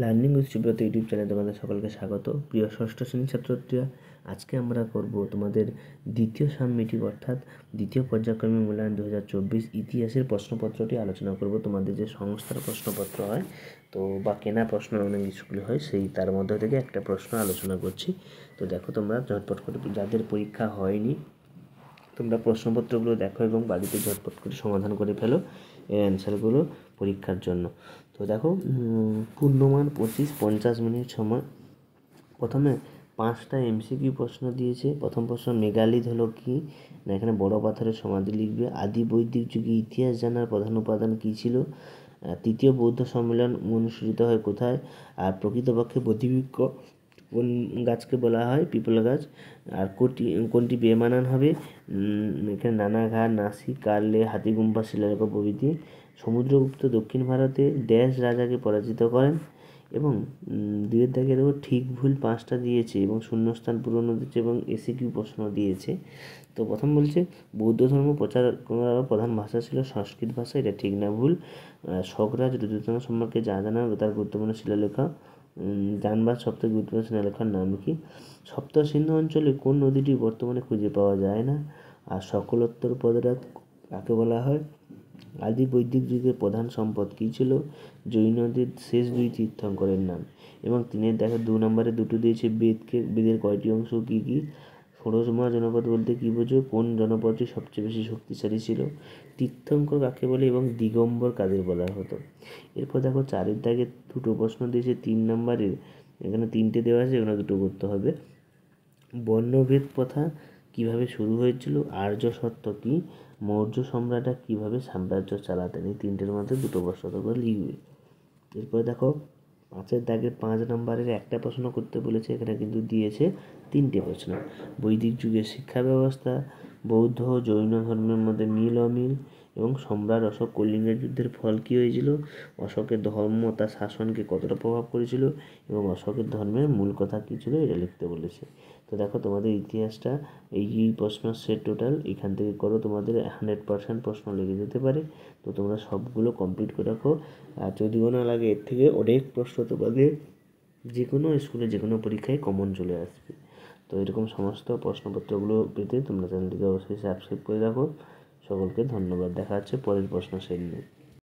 Learning with Subrata YouTube চ্যানেলে তোমাদের সকলকে স্বাগত। প্রিয় ষষ্ঠ শ্রেণীর ছাত্রছাত্রীরা, আজকে আমরা করব তোমাদের দ্বিতীয় সাবমিটিভ অর্থাৎ দ্বিতীয় পর্যায়ক্রমিক মূল্যায়ন 2024 ইতিহাসের প্রশ্নপত্রটি আলোচনা করব। তোমাদের যে সংস্থার প্রশ্নপত্র হয় তো বা কেনা প্রশ্ন অনেক স্কুলে হয়, সেই তার মধ্যে থেকে একটা প্রশ্ন আলোচনা করছি। তো দেখো, তোমরা ঝটপট করে, যাদের পরীক্ষা হয়নি তোমরা প্রশ্নপত্রগুলো দেখো এবং বাড়িতে ঝটপট করে সমাধান করে ফেলো এর অ্যান্সারগুলো পরীক্ষার জন্য। তো দেখো, পূর্ণমান 50 মিনিট সময়। প্রথমে 5টা এমসিকিউ প্রশ্ন দিয়েছে। প্রথম প্রশ্ন, মেগালিথ হলো কি না, এখানে বড় পাথরের সমাধি লিখবে। আদি বৈদিক যুগে ইতিহাস জানার প্রধান উপাদান কী ছিল? তৃতীয় বৌদ্ধ সম্মেলন অনুষ্ঠিত হয় কোথায়? আর প্রকৃতপক্ষে বোধিবৃক্ষ কোন গাছকে বলা হয়? পিপল গাছ। আর কোনটি বেমানান হবে? এখানে নানাঘাট, নাসিক, কার্লে, হাতিগুম্ফা, শিলালেখ প্রভৃতি। সমুদ্রগুপ্ত দক্ষিণ ভারতে ড্যাশ রাজাকে পরাজিত করেন? এবং দুয়ের দাগে দেখো, ঠিক ভুল 5টা দিয়েছে এবং শূন্যস্থান পূরণ দিয়েছে এবং এসিকিউ প্রশ্ন দিয়েছে। তো প্রথম বলছে বৌদ্ধ ধর্ম প্রচার করার প্রধান ভাষা ছিল সংস্কৃত ভাষা, এটা ঠিক না ভুল? শকরাজ রুদ্রতান সম্পর্কে যা জানা তার গুরুত্বপূর্ণ শিলালেখ। জানবাদ সবথেকে গুরুত্বপূর্ণ শিলালেখার নাম কি? সপ্ত সিন্ধু অঞ্চলে কোন নদীটি বর্তমানে খুঁজে পাওয়া যায় না? আর সকলোত্তর পদরাত কাকে বলা হয়? আদি বৈদিক যুগের প্রধান সম্পদ কী ছিল? জৈনদের শেষ 2 তীর্থঙ্করের নাম। এবং 3-এর দেখো 2 নম্বরে দুটো দিয়েছে, বেদের কয়টি অংশ কী কী? ষোড়শমহা জনপদ বলতে কী বোঝো? কোন জনপদটি সবচেয়ে বেশি শক্তিশালী ছিল? তীর্থঙ্কর কাকে বলে এবং দিগম্বর কাদের বলা হতো? এরপর দেখো 4-এর দাগে দুটো প্রশ্ন দিয়েছে 3 নম্বরের, এখানে 3টে দেওয়া আছে, এখানে দুটো করতে হবে। বর্ণভেদ প্রথা কিভাবে শুরু হয়েছিল? আর্য সত্য কি? মৌর্য সম্রাটরা কিভাবে সাম্রাজ্য চালাতেন? এই 3টের মধ্যে দুটো প্রশ্ন তোমরা লিখবে। এরপর দেখো 5-এর দাগে 5 নম্বরের একটা প্রশ্ন করতে বলেছে, এখানে কিন্তু দিয়েছে 3টে প্রশ্ন। বৈদিক যুগের শিক্ষা ব্যবস্থা, বৌদ্ধ ও জৈন ধর্মের মধ্যে মিল অমিল, এবং সম্রাট অশোক কলিঙ্গের যুদ্ধের ফল কী হয়েছিল? অশোকের ধর্ম তার শাসনকে কতটা প্রভাব করেছিল এবং অশোকের ধর্মের মূল কথা কী ছিল, এটা লিখতে বলেছে। তো দেখো, তোমাদের ইতিহাসটা এই প্রশ্ন সেট টোটাল এখান থেকে করো, তোমাদের 100% প্রশ্ন লেগে যেতে পারে। তো তোমরা সবগুলো কমপ্লিট করে রাখো। আর যদিও না লাগে, এর থেকে অনেক প্রশ্ন তোমাদের যে কোনো স্কুলে যে কোনো পরীক্ষায় কমন চলে আসবে। তো এরকম সমস্ত প্রশ্নপত্রগুলো পেতে তোমরা চ্যানেলটিকে অবশ্যই সাবস্ক্রাইব করে রাখো। সকলকে ধন্যবাদ। দেখা হচ্ছে পরের প্রশ্ন সেট নিয়ে।